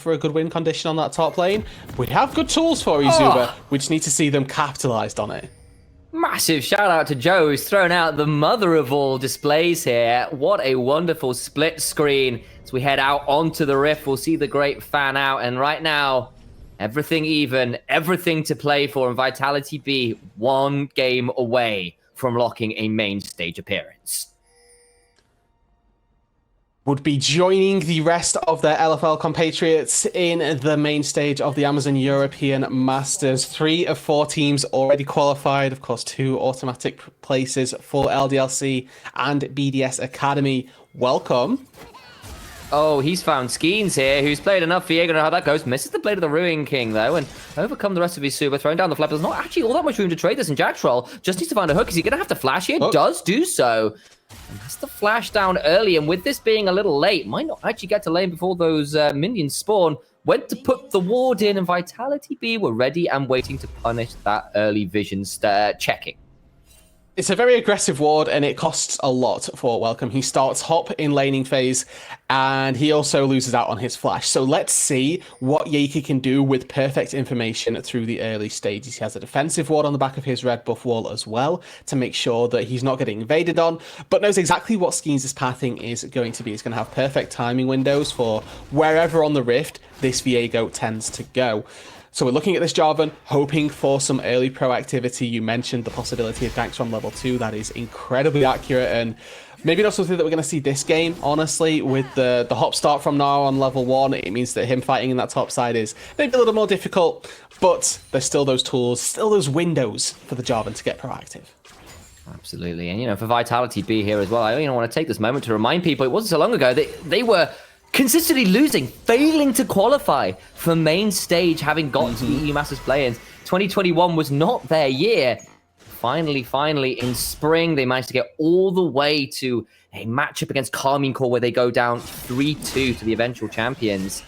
for a good win condition on that top lane. We have good tools for eSuba. We just need to see them capitalized on it. Massive shout out to Joe, who's thrown out the mother of all displays here. What a wonderful split screen. As we head out onto the Rift, we'll see the great fan out. And right now, everything even, everything to play for. And Vitality.Bee, one game away from locking a main stage appearance. Would be joining the rest of their LFL compatriots in the main stage of the Amazon European Masters. 3 of 4 teams already qualified. Of course, 2 automatic places for LDLC and BDS Academy. Welcome. Oh, he's found Skeens here, who's played enough for Jaeger. Know how that goes. Misses the blade of the Ruin King, though, and overcome the rest of his super. Throwing down the flap. There's not actually all that much room to trade this, and Jack Troll just needs to find a hook. Is he going to have to flash here? Oh. Does do so. And that's the flash down early, and with this being a little late, might not actually get to lane before those minions spawn. Went to put the ward in, and Vitality.Bee were ready and waiting to punish that early vision checking. It's a very aggressive ward, and it costs a lot for Welcome. He starts Hop in laning phase, and he also loses out on his flash. So let's see what Yaiki can do with perfect information through the early stages. He has a defensive ward on the back of his red buff wall as well, to make sure that he's not getting invaded on, but knows exactly what Skeens' pathing is going to be. He's going to have perfect timing windows for wherever on the Rift this Viego tends to go. So we're looking at this Jarvan, hoping for some early proactivity. You mentioned the possibility of ganks from level 2. That is incredibly accurate, and maybe not something that we're going to see this game, honestly. With the hop start from now on level 1, it means that him fighting in that top side is maybe a little more difficult, but there's still those tools, still those windows for the Jarvan to get proactive. Absolutely, and you know, for Vitality.Bee here as well, I want to take this moment to remind people it wasn't so long ago that they were consistently losing, failing to qualify for main stage, having got to the EU Masters play-ins. 2021 was not their year. Finally, in spring, they managed to get all the way to a matchup against Karmine Corp where they go down 3-2 to the eventual champions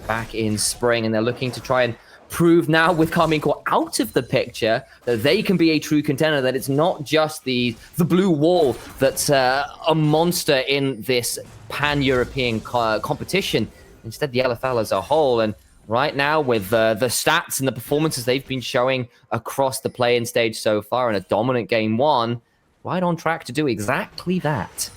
back in spring, and they're looking to try and prove now with Karmine Corp out of the picture that they can be a true contender, that it's not just the blue wall that's a monster in this pan-European competition. Instead, the LFL as a whole. And right now, with the stats and the performances they've been showing across the play-in stage so far in a dominant game 1, right on track to do exactly that.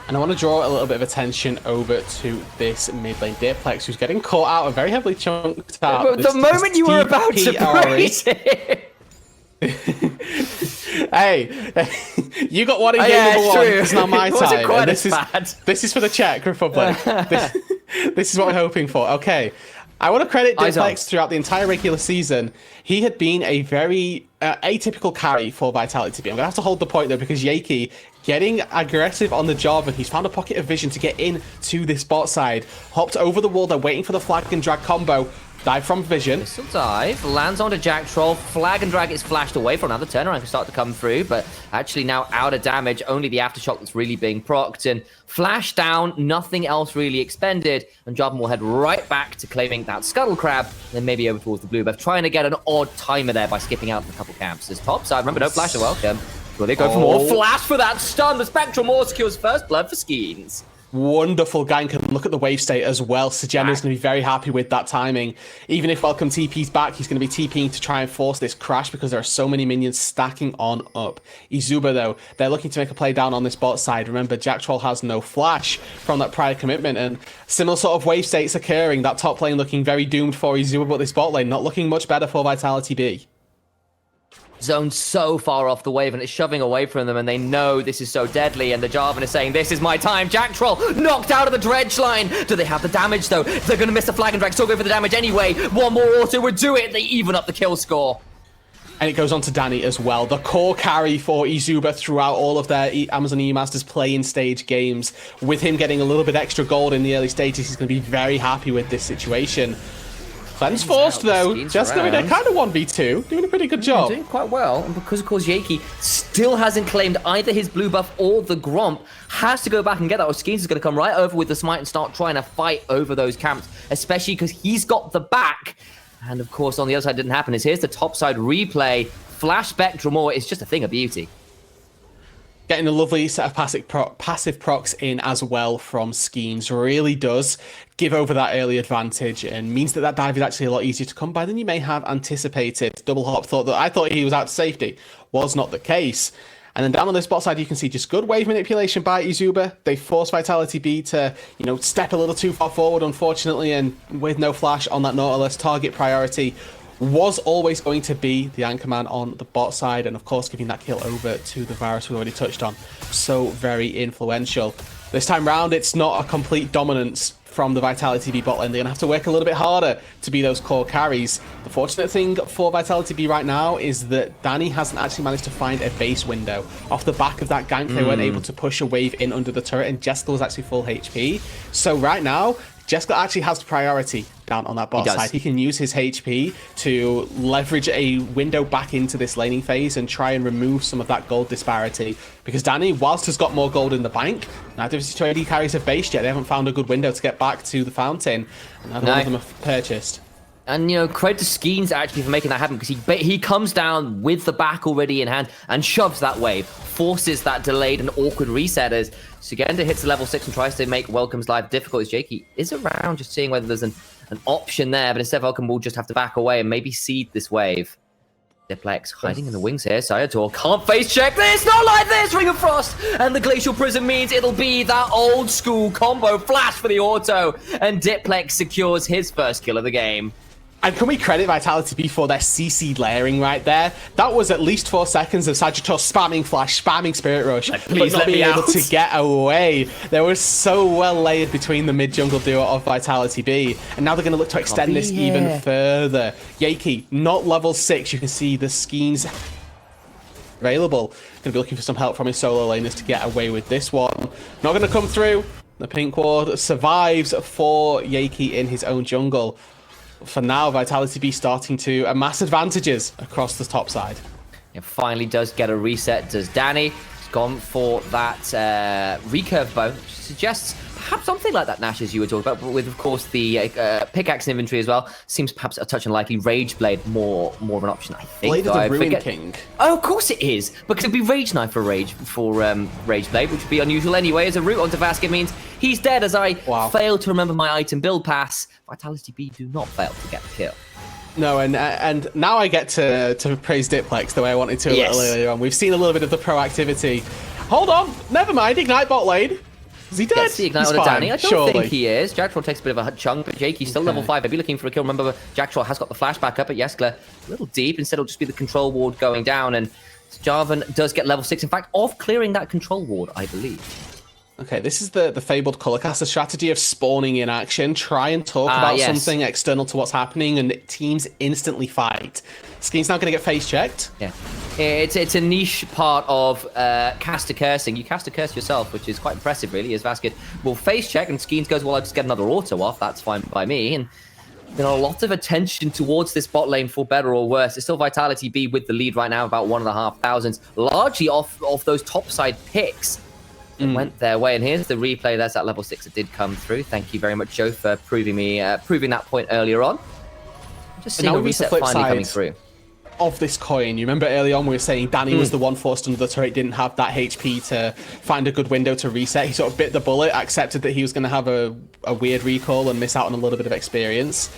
And I want to draw a little bit of attention over to this mid lane Diplex, who's getting caught out and very heavily chunked out. But the moment you were about to praise it. Hey, you got one in game number 1. It's not my time. And this is for the Czech Republic. This is what we're hoping for. Okay. I want to credit Diplex throughout the entire regular season. He had been a very atypical carry for Vitality.Bee. I'm going to have to hold the point, though, because Yaiki getting aggressive on the Jarvan. He's found a pocket of vision to get in to this bot side. Hopped over the wall. They're waiting for the flag and drag combo. Dive from vision. Missile dive, lands onto Jack Troll. Flag and drag is flashed away for another turnaround can start to come through, but actually now out of damage. Only the aftershock that's really being procced, and flash down, nothing else really expended, and Jarvan will head right back to claiming that Scuttle Crab, then maybe over towards the blue buff, trying to get an odd timer there by skipping out a couple camps. This top side, remember, no flash are welcome. Will they go for more flash for that stun? The Spectral Maw secures first blood for Skeens. Wonderful gank, and look at the wave state as well. Sejenna's going to be very happy with that timing. Even if Welcome TP's back, he's going to be TPing to try and force this crash because there are so many minions stacking on up. eSuba, though, they're looking to make a play down on this bot side. Remember, Jack Troll has no flash from that prior commitment, and similar sort of wave states occurring. That top lane looking very doomed for eSuba, but this bot lane not looking much better for Vitality.Bee. Zone so far off the wave, and it's shoving away from them, and they know this is so deadly, and the Jarvan is saying, this is my time. Jack Troll knocked out of the dredge line. Do they have the damage, though? They're going to miss the flag and drag, still go for the damage anyway. One more auto would do it. They even up the kill score. And it goes on to Danny as well. The core carry for eSuba throughout all of their Amazon EU Masters play-in stage games. With him getting a little bit extra gold in the early stages, he's going to be very happy with this situation. Cleanse forced, though. Just going to kind of 1v2. Doing a pretty good job. Doing quite well. And because, of course, Yaiki still hasn't claimed either his blue buff or the Gromp, has to go back and get that. Or Skeens is going to come right over with the smite and start trying to fight over those camps, especially because he's got the back. And, of course, on the other side, didn't happen. Here's the top side replay. Flash Spectral Maw is just a thing of beauty. Getting a lovely set of passive procs in as well from Skeens really does give over that early advantage and means that that dive is actually a lot easier to come by than you may have anticipated. Double Hop I thought he was out to safety. Was not the case. And then down on this bot side, you can see just good wave manipulation by eSuba. They force Vitality.Bee to, step a little too far forward, unfortunately, and with no flash on that Nautilus, target priority was always going to be the Anchorman on the bot side, and of course giving that kill over to the Varus we already touched on. So very influential. This time round, it's not a complete dominance from the Vitality.Bee bot lane. They're going to have to work a little bit harder to be those core carries. The fortunate thing for Vitality.Bee right now is that Danny hasn't actually managed to find a base window. Off the back of that gank, they weren't able to push a wave in under the turret, and Jessica was actually full HP. So right now, Jessica actually has priority down on that bot side. He can use his HP to leverage a window back into this laning phase and try and remove some of that gold disparity. Because Danny, whilst has got more gold in the bank, neither of his two AD carries have based yet. They haven't found a good window to get back to the fountain. And neither one of them have purchased. And, credit to Skeens actually for making that happen, because he comes down with the back already in hand and shoves that wave, forces that delayed and awkward reset as Sugenda hits level 6 and tries to make Welcome's life difficult as Jakey is around just seeing whether there's an option there, but instead Welcome will just have to back away and maybe seed this wave. Diplex hiding in the wings here. Sayator can't face check this, not like this! Ring of Frost and the Glacial Prism means it'll be that old school combo flash for the auto, and Diplex secures his first kill of the game. And can we credit Vitality.Bee for their CC layering right there? That was at least 4 seconds of Sagittarius spamming flash, spamming Spirit Rush, but not being able to get away. They were so well layered between the mid-jungle duo of Vitality.Bee. And now they're going to look to extend this even further. Yakey, not level 6. You can see the Skeens available. Going to be looking for some help from his solo laners to get away with this one. Not going to come through. The pink ward survives for Yakey in his own jungle. For now, Vitality.Bee starting to amass advantages across the top side. It finally does get a reset, does Danny. He's gone for that recurve bow, which suggests perhaps something like that, Nash, as you were talking about, but with, of course, the pickaxe inventory as well. Seems perhaps a touch unlikely. Rage Blade, more of an option, I think. Blade of the Ruin King. Oh, of course it is, because it'd be Rage Knife for Rage Blade, which would be unusual anyway, as a route onto Vasket means he's dead, as I failed to remember my item build pass. Vitality.Bee do not fail to get the kill. No, and now I get to praise Diplex the way I wanted to a little earlier on. We've seen a little bit of the proactivity. Hold on, never mind, Ignite bot lane. Is he dead? Gets the Ignite on Danny. I don't think he is. Jacktroll takes a bit of a chunk, but Jakey's still level 5. Maybe looking for a kill. Remember, Jacktroll has got the flash back up at Yeskler. A little deep. Instead, it'll just be the control ward going down, and Jarvan does get level 6. In fact, off clearing that control ward, I believe. Okay, this is the fabled Colorcaster strategy of spawning in action. Try and talk about something external to what's happening, and teams instantly fight. Skeen's now going to get face checked. Yeah, it's a niche part of caster cursing. You caster curse yourself, which is quite impressive, really, as Vasket will face check, and Skeens goes, well, I'll just get another auto off. That's fine by me. And a lot of attention towards this bot lane, for better or worse. It's still Vitality.Bee with the lead right now, about 1,500, largely off those topside picks. Went their way, and here's the replay. There's that level 6 that did come through. Thank you very much, Joe, for proving that point earlier on. Just seeing a reset finally coming through. Of this coin, you remember early on we were saying Danny was the one forced under the turret, didn't have that HP to find a good window to reset. He sort of bit the bullet, accepted that he was going to have a weird recall and miss out on a little bit of experience.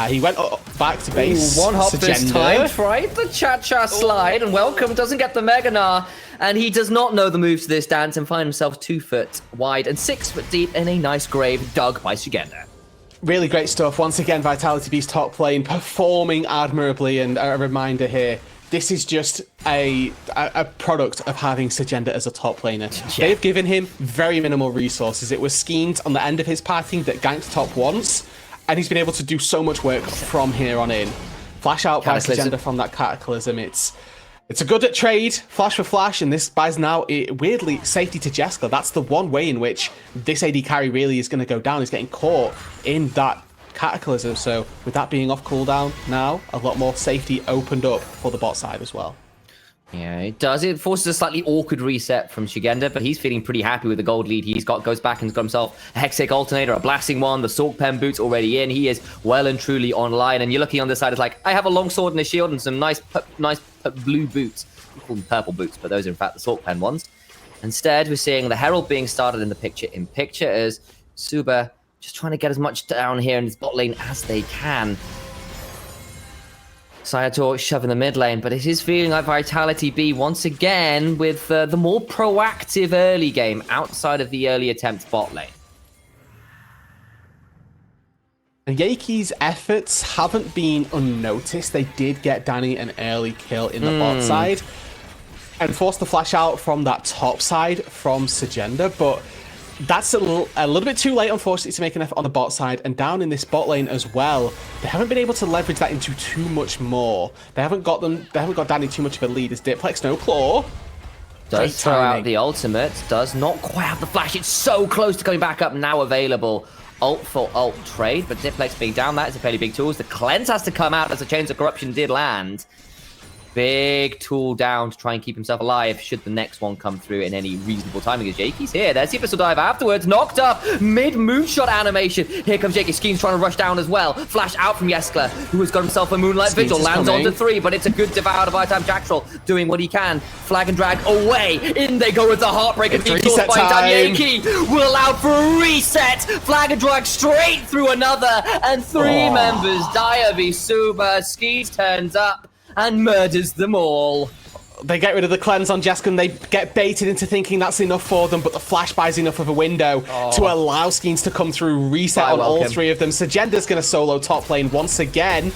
He went back to base. One hop this time, tried the cha-cha slide, and Welcome doesn't get the Mega Gnar, and he does not know the moves to this dance and find himself 2 foot wide and 6 foot deep in a nice grave dug by Sugenda. Really great stuff. Once again, Vitality.Bee's top lane performing admirably, and a reminder here, this is just a product of having Sugenda as a top laner. Yeah. They've given him very minimal resources. It was Skeens on the end of his party that ganked top once, and he's been able to do so much work from here on in. Flash out by Sugenda from that Cataclysm. It's a good trade, flash for flash, and this buys now, weirdly, safety to Jessica. That's the one way in which this AD carry really is going to go down, is getting caught in that Cataclysm. So with that being off cooldown now, a lot more safety opened up for the bot side as well. Yeah, it does. It forces a slightly awkward reset from Sugenda, but he's feeling pretty happy with the gold lead he's got. Goes back and got himself a Hexic Alternator, a Blasting One, the Sork Pen boots already in. He is well and truly online, and you're looking on this side, it's like, I have a long sword and a shield and some nice blue boots. We call them purple boots, but those are in fact the Sork Pen ones. Instead, we're seeing the Herald being started in the picture as Suba just trying to get as much down here in this bot lane as they can. Sayator shoving the mid lane, but it is feeling like Vitality.Bee once again with the more proactive early game outside of the early attempt bot lane. Yaki's efforts haven't been unnoticed. They did get Danny an early kill in the bot side and forced the flash out from that top side from Sagenda, but that's a little bit too late, unfortunately, to make an effort on the bot side. And down in this bot lane as well, they haven't been able to leverage that into too much more. They haven't got Danny too much of a lead as Diplex no claw. Does throw out the ultimate, does not quite have the flash. It's so close to coming back up, now available. Ult for ult trade, but Diplex being down, that is a fairly big tool. The cleanse has to come out as the Chains of Corruption did land. Big tool down to try and keep himself alive should the next one come through in any reasonable timing. As Jakey's here, there's the pistol dive afterwards, knocked up, mid moonshot animation. Here comes Jakey, Skeen's trying to rush down as well. Flash out from Yeskler, who has got himself a Moonlight Vigil, lands onto 3, but it's a good devour out of Item Jacktrol, doing what he can. Flag and drag away, in they go with the Heartbreaker. Reset time. Yakey will allow for a reset. Flag and drag straight through another, and 3 members die of eSuba. Skees turns up and murders them all. They get rid of the cleanse on Jeskin. They get baited into thinking that's enough for them, but the flash buys enough of a window to allow Skeens to come through, reset on all 3 of them. Sagenda's going to solo top lane once again.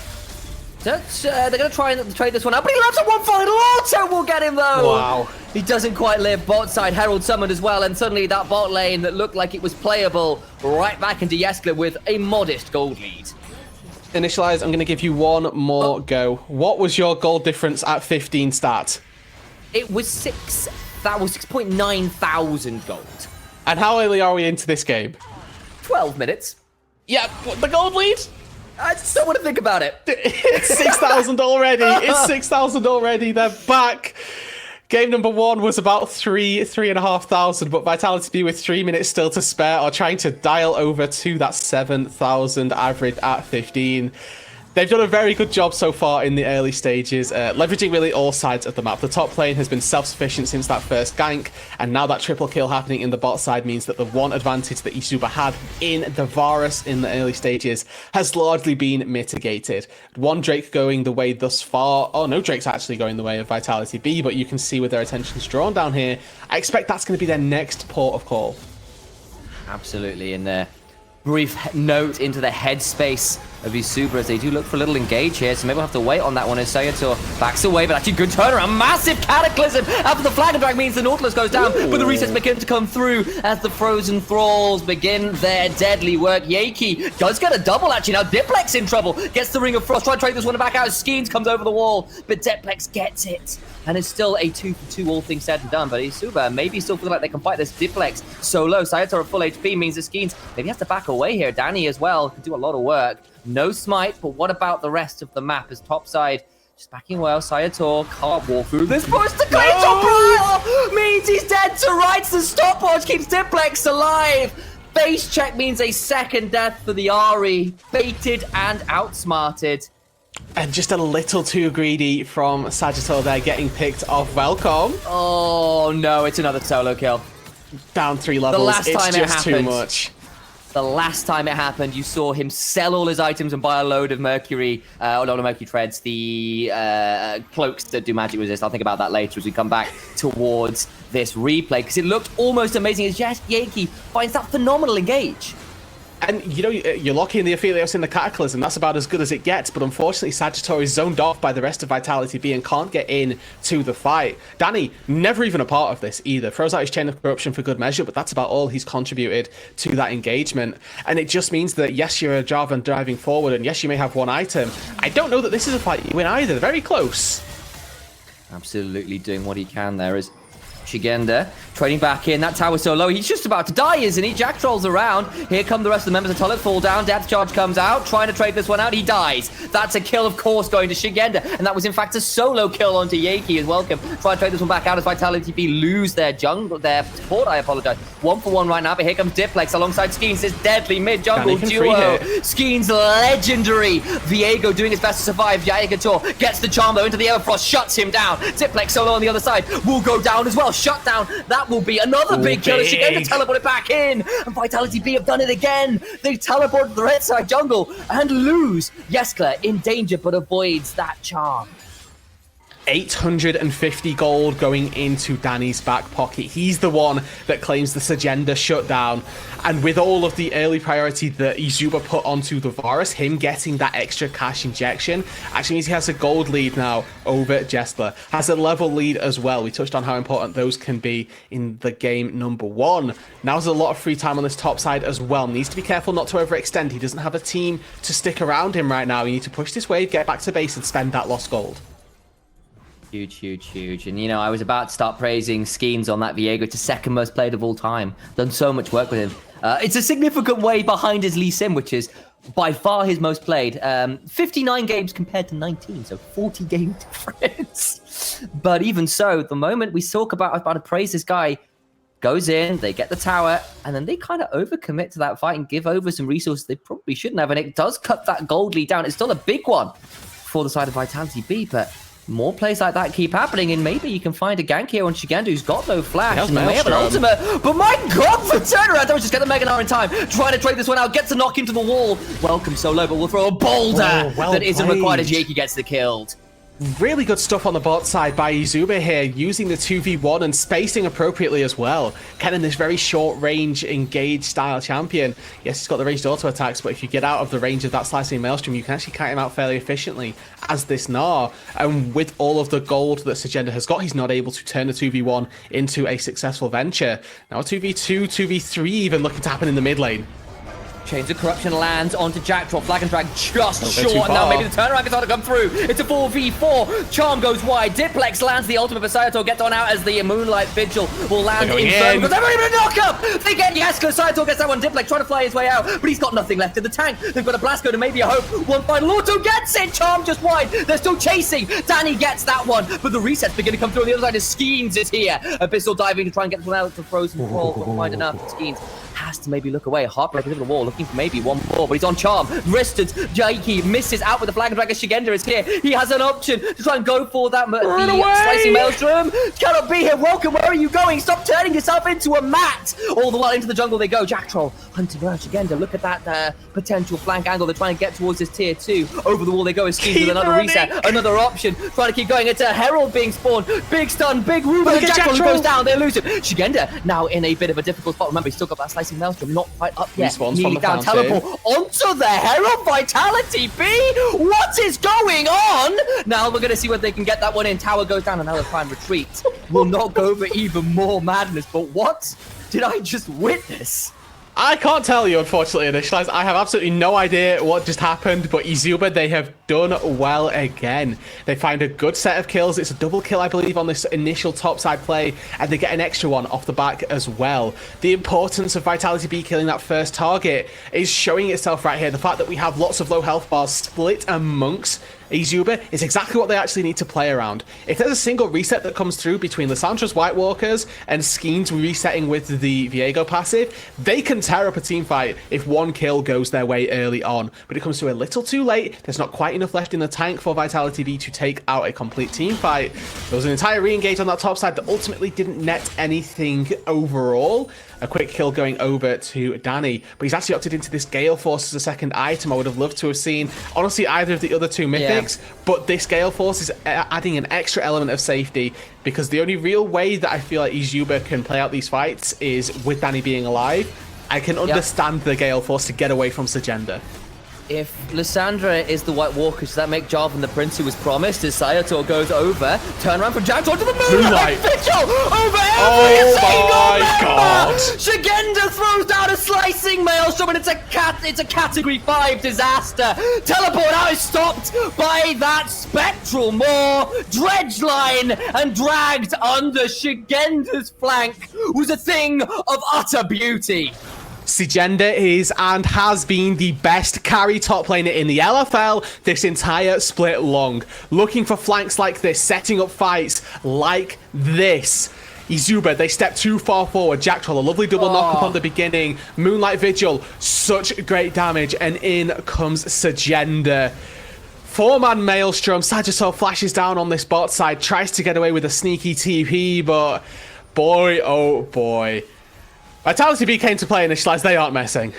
They're going to try and trade this one up, but he lands on one final auto. Will get him though. Wow. He doesn't quite live. Bot side Herald summoned as well, and suddenly that bot lane that looked like it was playable right back into Yeskler with a modest gold lead. Initialize, I'm going to give you one more go. What was your gold difference at 15 start? It was 6.9 thousand gold. And how early are we into this game? 12 minutes. Yeah, the gold lead? I just don't want to think about it. It's 6,000 already. It's 6,000 already. They're back. Game number 1 was about 3,500, but Vitality.Bee with 3 minutes still to spare are trying to dial over to that 7,000 average at 15. They've done a very good job so far in the early stages, leveraging really all sides of the map. The top lane has been self-sufficient since that first gank, and now that triple kill happening in the bot side means that the one advantage that eSuba had in the Varus in the early stages has largely been mitigated. One Drake going the way thus far. Oh, no Drake's actually going the way of Vitality.Bee, but you can see with their attentions drawn down here, I expect that's going to be their next port of call. Absolutely, in there. Brief note into the headspace of eSuba as they do look for a little engage here, so maybe we'll have to wait on that one as Sayator backs away, but actually good turnaround, massive cataclysm after the flag and drag means the Nautilus goes down, but the resets begin to come through as the Frozen Thralls begin their deadly work. Yakey does get a double actually, now Diplex in trouble, gets the Ring of Frost, try to trade this one back out, Skeens comes over the wall, but Diplex gets it. And it's still a 2-for-2, all things said and done. But eSuba maybe still feel like they can fight this Diplex solo. Sayator at full HP means the Skeens maybe has to back away here. Danny as well can do a lot of work. No smite, but what about the rest of the map as topside? Just backing well. Sayator can't walk through this push. The Clay means he's dead to rights. The stopwatch keeps Diplex alive. Base check means a second death for the Ahri. Baited and outsmarted. And just a little too greedy from Sagittal there, getting picked off. Welcome. Oh no, it's another solo kill. Down 3 levels. The last time it's just it happened, too much. The last time it happened, you saw him sell all his items and buy a load of Mercury, or not Mercury treads, the cloaks that do magic resist. I'll think about that later as we come back towards this replay, because it looked almost amazing as Yakey finds that phenomenal engage. And, you know, you're locking the Aphelios in the Cataclysm. That's about as good as it gets. But unfortunately, Sagittarius is zoned off by the rest of Vitality.Bee and can't get in to the fight. Danny, never even a part of this either. Throws out his Chain of Corruption for good measure, but that's about all he's contributed to that engagement. And it just means that, yes, you're a Jarvan driving forward, and yes, you may have one item. I don't know that this is a fight you win either. They're very close. Absolutely doing what he can there is Shigenda trading back in. That tower's so low, he's just about to die, isn't he? Jack trolls around. Here come the rest of the members of Tullet, fall down. Death charge comes out, trying to trade this one out. He dies. That's a kill, of course, going to Shigenda. And that was, in fact, a solo kill onto Yakey as well. Try to trade this one back out as Vitality.Bee lose their jungle, their support, I apologize. 1-for-1 right now, but here comes Diplex alongside Skeens, this deadly mid-jungle duo. Skeens legendary. Viego doing his best to survive. Yagator gets the charm though into the Everfrost, shuts him down. Diplex solo on the other side will go down as well. shutdown. That will be another big kill. She's going to teleport it back in. And Vitality.Bee have done it again. They teleported the red side jungle and lose. Yeskla in danger, but avoids that charm. 850 gold going into Danny's back pocket. He's the one that claims the Sagenda shutdown. And with all of the early priority that eSuba put onto the Varus, him getting that extra cash injection actually means he has a gold lead now over Jester. Has a level lead as well. We touched on how important those can be in the game number 1. Now there's a lot of free time on this top side as well. Needs to be careful not to overextend. He doesn't have a team to stick around him right now. You need to push this wave, get back to base and spend that lost gold. Huge, huge, huge. And, you know, I was about to start praising Skeens on that Viego. It's the second most played of all time. Done so much work with him. It's a significant way behind his Lee Sin, which is by far his most played. 59 games compared to 19, so 40 game difference. But even so, the moment we talk about to praise this guy, goes in, they get the tower, and then they kind of overcommit to that fight and give over some resources they probably shouldn't have. And it does cut that gold lead down. It's still a big one for the side of Vitality.Bee, but more plays like that keep happening, and maybe you can find a gank here on Shigenda, who's got no flash, and they may have an ultimate. But my god, for turnaround, don't just get the Mega Gnar in time. Trying to trade this one out, gets to knock into the wall. Welcome so low, but we'll throw a boulder that isn't required as Yaki gets the killed. Really good stuff on the bot side by eSuba here, using the 2v1 and spacing appropriately as well. Kind of this very short range engage style champion. Yes, he's got the ranged auto attacks, but if you get out of the range of that slicing maelstrom, you can actually kite him out fairly efficiently as this Gnar. And with all of the gold that Sagenda has got, he's not able to turn the 2v1 into a successful venture. Now a 2v2, 2v3 even looking to happen in the mid lane. Chains of Corruption lands onto Jackdaw. Flag and drag just short. Now maybe the turnaround can start to come through. It's a 4v4. Charm goes wide. Diplex lands the ultimate for Sayato. Gets on out as the Moonlight Vigil will land in. But they're not even a knock-up. They get Yeskla. Sayato gets that one. Diplex trying to fly his way out, but he's got nothing left in the tank. They've got a blast code and maybe a hope. One final auto gets it. Charm just wide. They're still chasing. Danny gets that one, but the reset's beginning to come through on the other side. Skeens is here. Abyssal diving to try and get this one out of the frozen wall. Can't find enough. Skeens has to maybe look away. Heartbreak over the wall, looking for maybe one more, but he's on Charm. Wristed, Jaiki misses out with the flag and drag. Shigenda is here. He has an option to try and go for that slicing maelstrom. Cannot be here. Welcome, where are you going? Stop turning yourself into a mat. All the while into the jungle they go. Jack Troll hunting around Shigenda. Look at that potential flank angle. They're trying to get towards this tier 2. Over the wall they go. Skeens with another reset. Another option. Trying to keep going. It's a Herald being spawned. Big stun. Big Ruben. And Jack Troll goes down. They lose him. Shigenda now in a bit of a difficult spot. Remember, he's still got that slicing maelstrom. Not quite up yet. Nearly down. Teleport onto the Herald. Vitality.Bee. What is going on? Now we're going to see whether they can get that one in. Tower goes down. Another prime retreat. Will not go for even more madness. But what did I just witness? I can't tell you, unfortunately, Initialized. I have absolutely no idea what just happened, but eSuba, they have done well again. They find a good set of kills. It's a double kill, I believe, on this initial topside play, and they get an extra one off the back as well. The importance of Vitality.Bee killing that first target is showing itself right here. The fact that we have lots of low health bars split amongst eSuba is exactly what they actually need to play around. If there's a single reset that comes through between Lissandra's White Walkers and Skeens resetting with the Viego passive, they can tear up a team fight if one kill goes their way early on. But it comes through a little too late. There's not quite enough left in the tank for Vitality.Bee to take out a complete team fight. There was an entire re-engage on that top side that ultimately didn't net anything overall. A quick kill going over to Danny, but he's actually opted into this Gale Force as a second item. I would have loved to have seen, honestly, either of the other two mythics, but this Gale Force is adding an extra element of safety, because the only real way that I feel like eSuba can play out these fights is with Danny being alive. I can understand the Gale Force to get away from Sagenda. If Lysandra is the White Walker, does that make Jarvan the Prince who was promised? As Sayato goes over, turn around from Jackdaw to the Moonlight Vigil over every single member! Shigenda throws down a slicing maelstrom, and it's a category 5 disaster. Teleport out is stopped by that spectral maw. Dredge line and dragged under Shigenda's flank was a thing of utter beauty. Sagenda is and has been the best carry top laner in the LFL this entire split long. Looking for flanks like this, setting up fights like this. eSuba, they step too far forward. Jack Troll, a lovely double knock-up on the beginning. Moonlight Vigil, such great damage. And in comes Sagenda. 4-man Maelstrom. Sagiso flashes down on this bot side, tries to get away with a sneaky TP, but boy, oh boy. Vitality.Bee came to play Initialize. They aren't messing.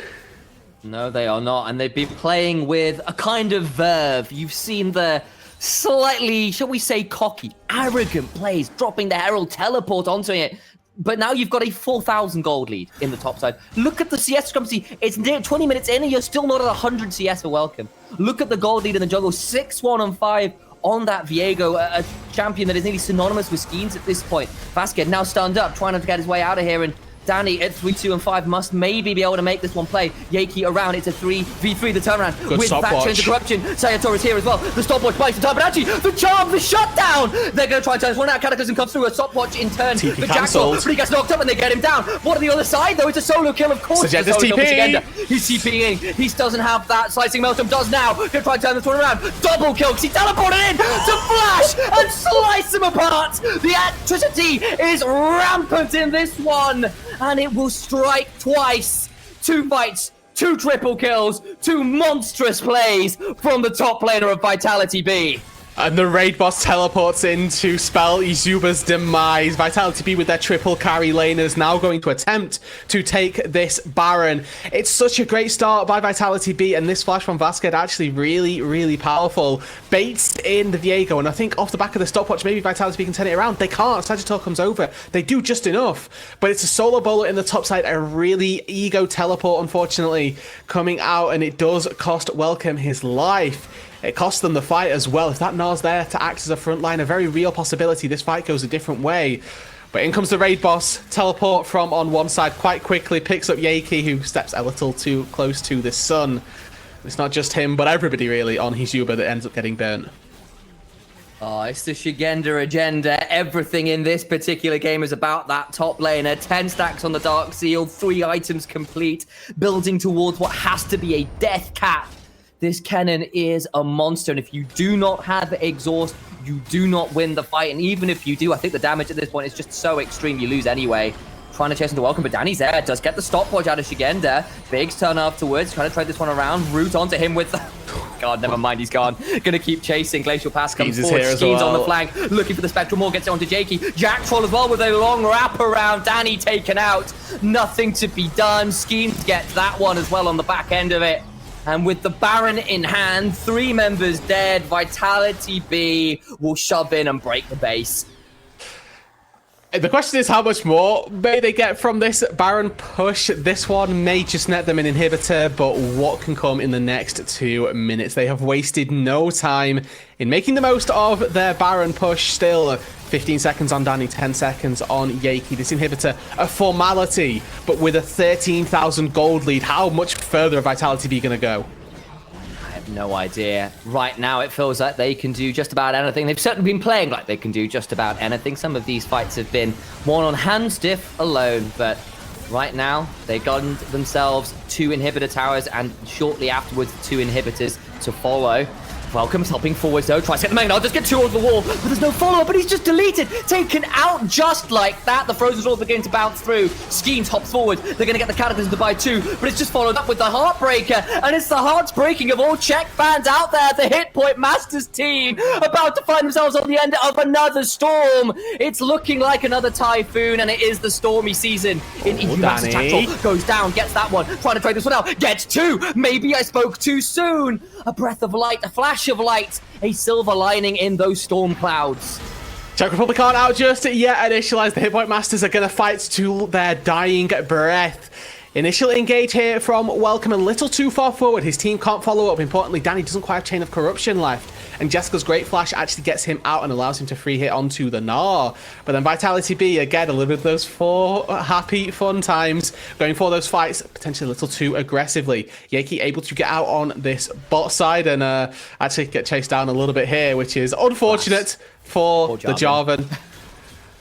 No, they are not, and they've been playing with a kind of verve. You've seen the slightly, shall we say, cocky, arrogant plays, dropping the Herald teleport onto it. But now you've got a 4,000 gold lead in the top side. Look at the CS discrepancy. It's near 20 minutes in, and you're still not at 100 CS for Welcome. Look at the gold lead in the jungle, 6-1 and 5 on that Viego, a champion that is nearly synonymous with Skeens at this point. Vasquez now stunned up, trying to get his way out of here, and Danny at 3-2 and 5 must maybe be able to make this one play. Yaki around, it's a 3v3, the turnaround. Good with Thatcher into corruption. Sayator is here as well. The stopwatch bites the time, but actually, the charm, the shutdown! They're going to try and turn this one out. Cataclysm comes through, a stopwatch in turn. TP The Jackal, but he gets knocked up and they get him down. What on the other side, though? It's a solo kill, of course. Suggest TP. He's TPing. He doesn't have that. Slicing Maelstrom does now. Going to try and turn this one around. Double kill, because he teleported in to flash and slice him apart. The electricity is rampant in this one. And it will strike twice. 2 fights, 2 triple kills, 2 monstrous plays from the top laner of Vitality.Bee. And the raid boss teleports in to spell eSuba's demise. Vitality.Bee with their triple carry laners now going to attempt to take this Baron. It's such a great start by Vitality.Bee, and this flash from Vasquez actually really, really powerful. Baits in the Viego, and I think off the back of the stopwatch, maybe Vitality.Bee can turn it around. They can't. Sagittal comes over. They do just enough, but it's a solo bowler in the top side, a really ego teleport, unfortunately, coming out, and it does cost Welcome his life. It costs them the fight as well. If that Gnar's there to act as a front line, a very real possibility this fight goes a different way. But in comes the raid boss. Teleport from on one side quite quickly. Picks up Yaki, who steps a little too close to the sun. It's not just him, but everybody really on eSuba that ends up getting burnt. Oh, it's the Shigenda agenda. Everything in this particular game is about that top laner. 10 stacks on the Dark Seal, 3 items complete, building towards what has to be a death cap. This Kennen is a monster, and if you do not have exhaust, you do not win the fight. And even if you do, I think the damage at this point is just so extreme, you lose anyway. Trying to chase into Welcome, but Danny's there. Does get the stopwatch out of Shigenda. Biggs turn afterwards, trying to trade this one around. Root onto him with the... God, never mind, he's gone. Gonna keep chasing. Glacial Pass comes forward. Skeens on the flank, looking for the Spectral Maw, gets it onto Jakey. Jack Troll as well with a long wrap around. Danny taken out. Nothing to be done. Skeens gets that one as well on the back end of it. And with the Baron in hand, 3 members dead, Vitality.Bee will shove in and break the base. The question is, how much more may they get from this Baron push? This one may just net them an inhibitor, but what can come in the next 2 minutes? They have wasted no time in making the most of their Baron push. Still 15 seconds on Danny, 10 seconds on Yaki. This inhibitor, a formality, but with a 13,000 gold lead. How much further are Vitality.Bee going to go? I have no idea. Right now, it feels like they can do just about anything. They've certainly been playing like they can do just about anything. Some of these fights have been won on hand stiff alone, but right now, they got themselves 2 inhibitor towers, and shortly afterwards, 2 inhibitors to follow. Welcome's helping forwards though, tries to get the main. I'll just get 2 over the wall, but there's no follow-up, but he's just deleted, taken out just like that. The Frozen Sword beginning to bounce through. Skeens hops forward. They're going to get the Cataclysm to buy 2, but it's just followed up with the Heartbreaker, and it's the hearts breaking of all Czech fans out there. The Hit Point Masters team about to find themselves on the end of another storm. It's looking like another typhoon, and it is the stormy season in EU. Master Jackal goes down, gets that one, trying to trade this one out, gets 2. Maybe I spoke too soon. A breath of light, a flash of light, a silver lining in those storm clouds. Czech Republic aren't out just yet. Initialize. The Hit Point Masters are going to fight to their dying breath. Initial engage here from Welcome, a little too far forward. His team can't follow up. Importantly, Danny doesn't quite have Chain of Corruption left. And Jessica's Great Flash actually gets him out and allows him to free hit onto the Gnar. But then Vitality.Bee, again, a little bit of those 4 happy, fun times, going for those fights, potentially a little too aggressively. Yaki able to get out on this bot side and actually get chased down a little bit here, which is unfortunate for the Jarvan.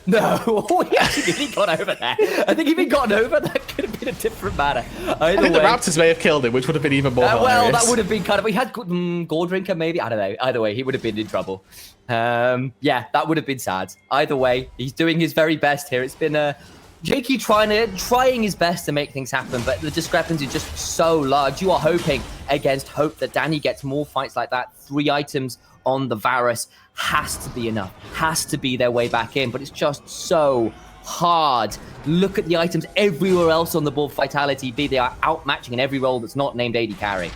No, oh, he actually really got over there. I think if he'd gotten over, that could have been a different matter. I think the Raptors may have killed him, which would have been even more hilarious. Well, that would have been kind of... We had Gold Drinker, maybe? I don't know. Either way, he would have been in trouble. Yeah, that would have been sad. Either way, he's doing his very best here. It's been Jakey trying his best to make things happen, but the discrepancy is just so large. You are hoping against hope that Danny gets more fights like that. 3 items on the Varus has to be enough, has to be their way back in, but it's just so hard. Look at the items everywhere else on the board for Vitality.Bee. They are outmatching in every role that's not named AD carry.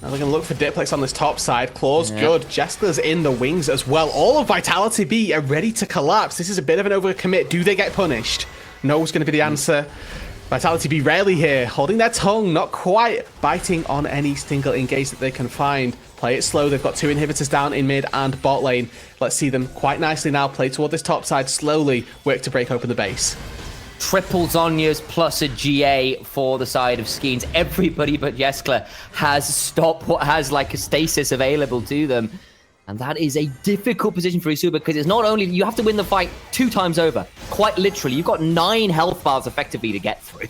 Now they're going to look for Diplex on this top side. Claw's good. Jeskler's in the wings as well. All of Vitality.Bee are ready to collapse. This is a bit of an overcommit. Do they get punished? No is going to be the answer. Vitality.Bee rarely here, holding their tongue, not quite biting on any single engage that they can find. Play it slow. They've got 2 inhibitors down in mid and bot lane. Let's see them quite nicely now play toward this top side, slowly work to break open the base. Triple Zonyas plus a GA for the side of Skeens. Everybody but Jeskler has stopped what has like a stasis available to them. And that is a difficult position for eSuba because it's not only, you have to win the fight 2 times over. Quite literally, you've got 9 health bars effectively to get through.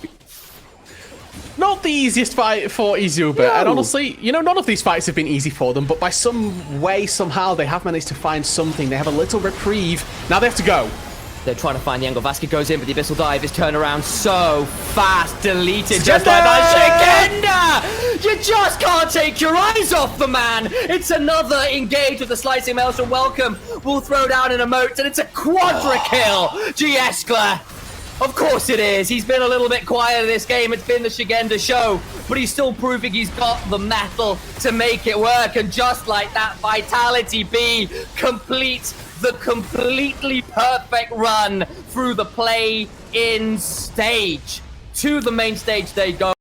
Not the easiest fight for eSuba, no. And honestly, you know, none of these fights have been easy for them, but by some way, somehow, they have managed to find something. They have a little reprieve. Now they have to go. They're trying to find the angle. Vasquez goes in, but the Abyssal Dive is turned around so fast. Deleted just like that. Shigenda! You just can't take your eyes off the man. It's another engage with the Slicing Maelstrom. Welcome. We'll throw down an emote, and it's a quadra kill. Jeskler. Of course it is. He's been a little bit quiet in this game. It's been the Shigenda show, but he's still proving he's got the metal to make it work. And just like that, Vitality.Bee completes the completely perfect run through the play-in stage. To the main stage they go.